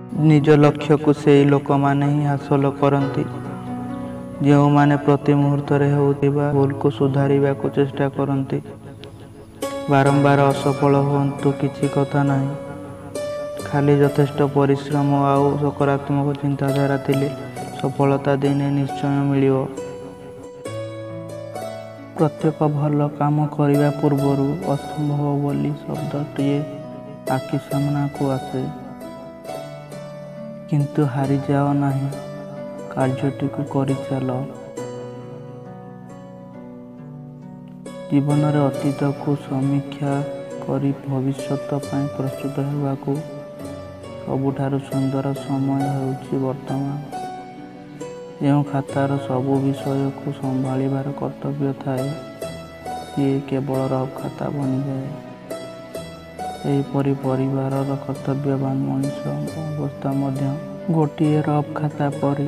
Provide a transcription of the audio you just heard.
निज लक्ष्य को से लोक माने ही हासिल करती जो माने प्रति मुहूर्त होता भूल को सुधारिबा को चेष्टा करती बारंबार असफल हुंतु किछि कथा नहीं खाली यथेष्ट परिश्रम आउ सकारात्मक चिंताधारा थिले सफलता दिने निश्चय मिलिव। प्रत्येक भल काम करने पूर्वर असंभव बोली शब्दटीए आखि सामना को आसे किंतु हारी जाओ नहीं कार्यटी को करि चल। जीवन रे अतीत को समीक्षा करी भविष्यत पई प्रस्तुत हेबाकू सबुठारु सुंदर समय हेउछि वर्तमान। जो खातार सबु विषय को संभाळिबार कर्तव्य थाए सी केवल रफ खाता बनी जाए। एहीपरि परिवार कर्तव्यवान मनुष्य अवस्था मध्य गोटे रफ खाता पर